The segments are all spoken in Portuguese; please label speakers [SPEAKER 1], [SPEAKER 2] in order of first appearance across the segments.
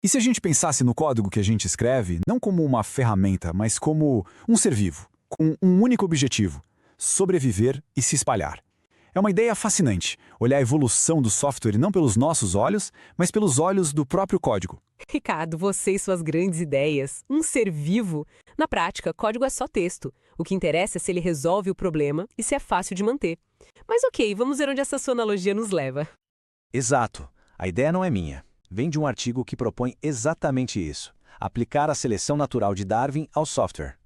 [SPEAKER 1] E se a gente pensasse no código que a gente escreve não como uma ferramenta, mas como um ser vivo, com um único objetivo: sobreviver e se espalhar? É uma ideia fascinante, olhar a evolução do software não pelos nossos olhos, mas pelos olhos do próprio código.
[SPEAKER 2] Ricardo, você e suas grandes ideias. Um ser vivo. Na prática, código é só texto. O que interessa é se ele resolve o problema e se é fácil de manter. Mas ok, vamos ver onde essa sua analogia nos leva.
[SPEAKER 3] Exato. A ideia não é minha. Vem de um artigo que propõe exatamente isso: aplicar a seleção natural de Darwin ao software.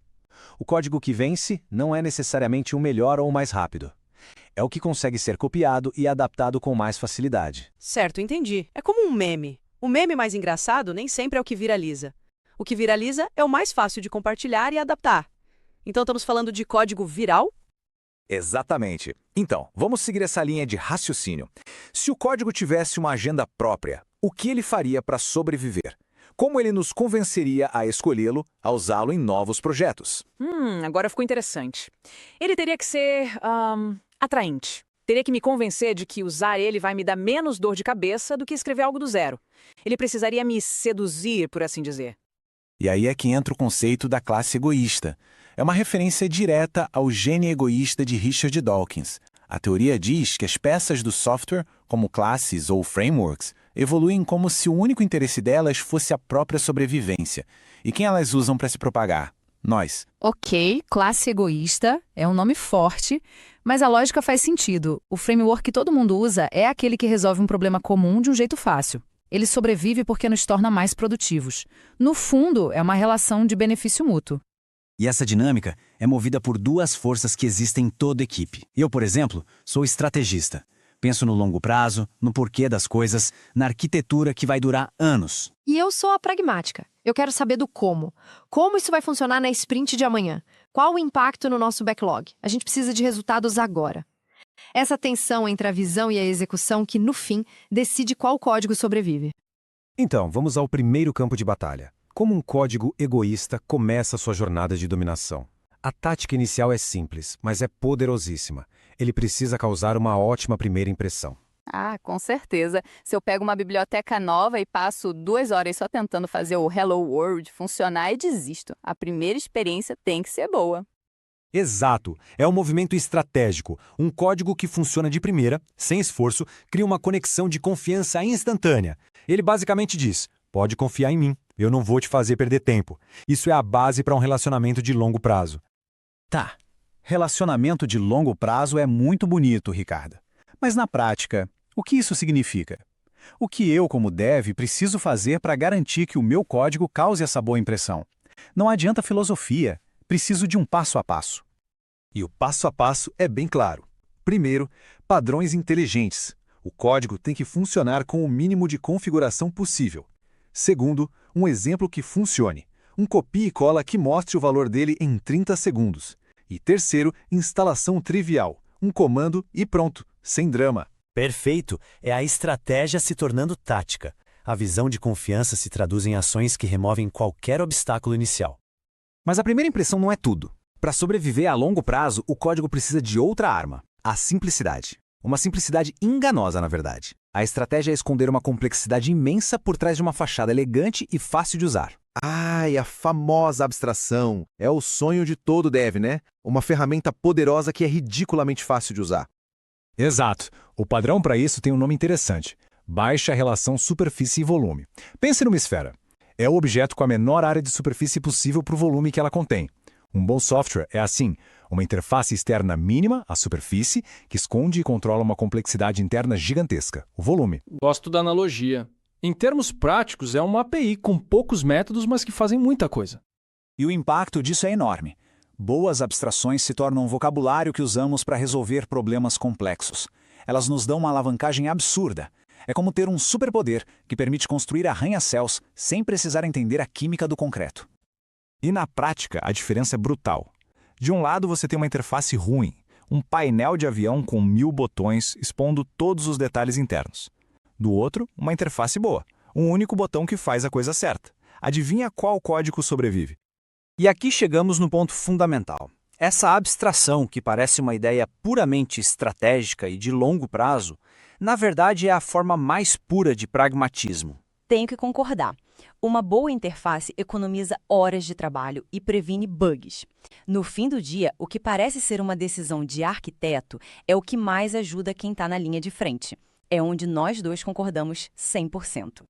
[SPEAKER 3] O código que vence não é necessariamente o melhor ou o mais rápido. É o que consegue ser copiado e adaptado com mais facilidade.
[SPEAKER 4] Certo, entendi. É como um meme. O meme mais engraçado nem sempre é o que viraliza. O que viraliza é o mais fácil de compartilhar e adaptar. Então estamos falando de código viral?
[SPEAKER 5] Exatamente. Então, vamos seguir essa linha de raciocínio. Se o código tivesse uma agenda própria, o que ele faria para sobreviver? Como ele nos convenceria a escolhê-lo, a usá-lo em novos projetos?
[SPEAKER 6] Agora ficou interessante. Ele teria que ser, atraente. Teria que me convencer de que usar ele vai me dar menos dor de cabeça do que escrever algo do zero. Ele precisaria me seduzir, por assim dizer.
[SPEAKER 3] E aí é que entra o conceito da classe egoísta. É uma referência direta ao gênio egoísta de Richard Dawkins. A teoria diz que as peças do software, como classes ou frameworks, evoluem como se o único interesse delas fosse a própria sobrevivência. E quem elas usam para se propagar? Nós.
[SPEAKER 7] Ok, classe egoísta é um nome forte, mas a lógica faz sentido. O framework que todo mundo usa é aquele que resolve um problema comum de um jeito fácil. Ele sobrevive porque nos torna mais produtivos. No fundo, é uma relação de benefício mútuo.
[SPEAKER 8] E essa dinâmica é movida por duas forças que existem em toda equipe. Eu, por exemplo, sou estrategista. Penso no longo prazo, no porquê das coisas, na arquitetura que vai durar anos.
[SPEAKER 9] E eu sou a pragmática. Eu quero saber do como. Como isso vai funcionar na sprint de amanhã? Qual o impacto no nosso backlog? A gente precisa de resultados agora. Essa tensão entre a visão e a execução que, no fim, decide qual código sobrevive.
[SPEAKER 10] Então, vamos ao primeiro campo de batalha. Como um código egoísta começa sua jornada de dominação? A tática inicial é simples, mas é poderosíssima. Ele precisa causar uma ótima primeira impressão.
[SPEAKER 11] Ah, com certeza. Se eu pego uma biblioteca nova e passo 2 horas só tentando fazer o Hello World funcionar e desisto, a primeira experiência tem que ser boa.
[SPEAKER 10] Exato! É um movimento estratégico. Um código que funciona de primeira, sem esforço, cria uma conexão de confiança instantânea. Ele basicamente diz: pode confiar em mim, eu não vou te fazer perder tempo. Isso é a base para um relacionamento de longo prazo.
[SPEAKER 3] Tá. Relacionamento de longo prazo é muito bonito, Ricardo. Mas na prática, o que isso significa? O que eu, como dev, preciso fazer para garantir que o meu código cause essa boa impressão? Não adianta filosofia. Preciso de um passo a passo.
[SPEAKER 5] E o passo a passo é bem claro. Primeiro, padrões inteligentes. O código tem que funcionar com o mínimo de configuração possível. Segundo, um exemplo que funcione. Um copia e cola que mostre o valor dele em 30 segundos. E terceiro, instalação trivial. Um comando e pronto, sem drama.
[SPEAKER 8] Perfeito! É a estratégia se tornando tática. A visão de confiança se traduz em ações que removem qualquer obstáculo inicial.
[SPEAKER 1] Mas a primeira impressão não é tudo. Para sobreviver a longo prazo, o código precisa de outra arma: a simplicidade. Uma simplicidade enganosa, na verdade. A estratégia é esconder uma complexidade imensa por trás de uma fachada elegante e fácil de usar.
[SPEAKER 5] Ai, a famosa abstração. É o sonho de todo dev, né? Uma ferramenta poderosa que é ridiculamente fácil de usar.
[SPEAKER 10] Exato. O padrão para isso tem um nome interessante: baixa relação superfície e volume. Pense numa esfera. É o objeto com a menor área de superfície possível para o volume que ela contém. Um bom software é assim: uma interface externa mínima, a superfície, que esconde e controla uma complexidade interna gigantesca, o volume.
[SPEAKER 12] Gosto da analogia. Em termos práticos, é uma API com poucos métodos, mas que fazem muita coisa.
[SPEAKER 1] E o impacto disso é enorme. Boas abstrações se tornam um vocabulário que usamos para resolver problemas complexos. Elas nos dão uma alavancagem absurda. É como ter um superpoder que permite construir arranha-céus sem precisar entender a química do concreto. E na prática, a diferença é brutal. De um lado, você tem uma interface ruim, um painel de avião com 1000 botões expondo todos os detalhes internos. Do outro, uma interface boa, um único botão que faz a coisa certa. Adivinha qual código sobrevive?
[SPEAKER 3] E aqui chegamos no ponto fundamental. Essa abstração, que parece uma ideia puramente estratégica e de longo prazo, na verdade é a forma mais pura de pragmatismo.
[SPEAKER 2] Tenho que concordar.
[SPEAKER 13] Uma boa interface economiza horas de trabalho e previne bugs. No fim do dia, o que parece ser uma decisão de arquiteto é o que mais ajuda quem está na linha de frente. É onde nós dois concordamos 100%.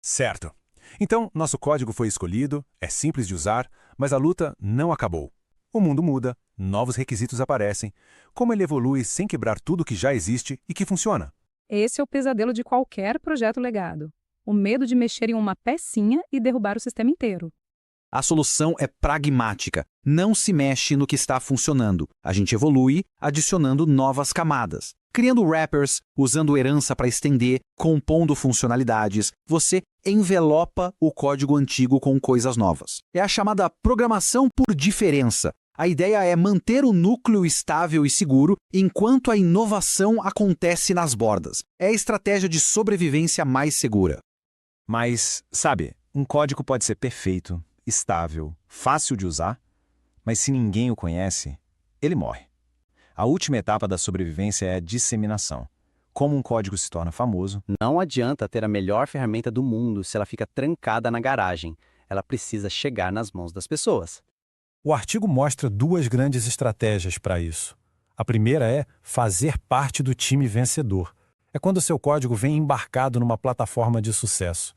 [SPEAKER 5] Certo. Então, nosso código foi escolhido, é simples de usar, mas a luta não acabou. O mundo muda, novos requisitos aparecem. Como ele evolui sem quebrar tudo que já existe e que funciona?
[SPEAKER 14] Esse é o pesadelo de qualquer projeto legado. O medo de mexer em uma pecinha e derrubar o sistema inteiro.
[SPEAKER 15] A solução é pragmática. Não se mexe no que está funcionando. A gente evolui, adicionando novas camadas. Criando wrappers, usando herança para estender, compondo funcionalidades, você envelopa o código antigo com coisas novas. É a chamada programação por diferença. A ideia é manter o núcleo estável e seguro enquanto a inovação acontece nas bordas. É a estratégia de sobrevivência mais segura.
[SPEAKER 1] Mas, sabe, um código pode ser perfeito, estável, fácil de usar, mas se ninguém o conhece, ele morre. A última etapa da sobrevivência é a disseminação. Como um código se torna famoso.
[SPEAKER 16] Não adianta ter a melhor ferramenta do mundo se ela fica trancada na garagem. Ela precisa chegar nas mãos das pessoas.
[SPEAKER 10] O artigo mostra duas grandes estratégias para isso. A primeira é fazer parte do time vencedor. É quando seu código vem embarcado numa plataforma de sucesso.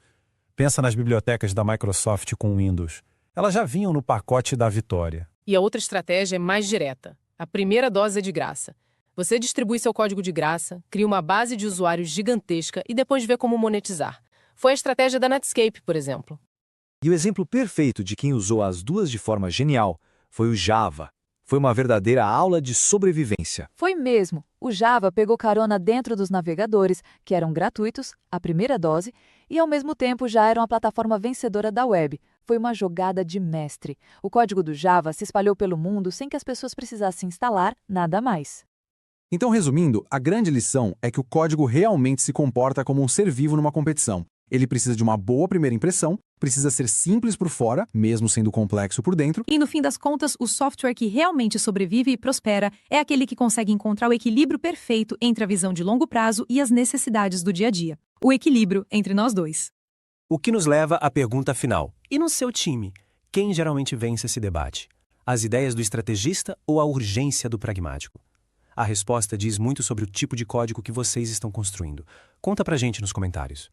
[SPEAKER 10] Pensa nas bibliotecas da Microsoft com Windows. Elas já vinham no pacote da vitória.
[SPEAKER 2] E a outra estratégia é mais direta. A primeira dose é de graça. Você distribui seu código de graça, cria uma base de usuários gigantesca e depois vê como monetizar. Foi a estratégia da Netscape, por exemplo.
[SPEAKER 17] E o exemplo perfeito de quem usou as duas de forma genial foi o Java. Foi uma verdadeira aula de sobrevivência.
[SPEAKER 18] Foi mesmo. O Java pegou carona dentro dos navegadores, que eram gratuitos, a primeira dose, e ao mesmo tempo já era uma plataforma vencedora da web. Foi uma jogada de mestre. O código do Java se espalhou pelo mundo sem que as pessoas precisassem instalar nada mais.
[SPEAKER 5] Então, resumindo, a grande lição é que o código realmente se comporta como um ser vivo numa competição. Ele precisa de uma boa primeira impressão, precisa ser simples por fora, mesmo sendo complexo por dentro.
[SPEAKER 19] E no fim das contas, o software que realmente sobrevive e prospera é aquele que consegue encontrar o equilíbrio perfeito entre a visão de longo prazo e as necessidades do dia a dia. O equilíbrio entre nós dois.
[SPEAKER 20] O que nos leva à pergunta final. E no seu time, quem geralmente vence esse debate? As ideias do estrategista ou a urgência do pragmático? A resposta diz muito sobre o tipo de código que vocês estão construindo. Conta pra gente nos comentários.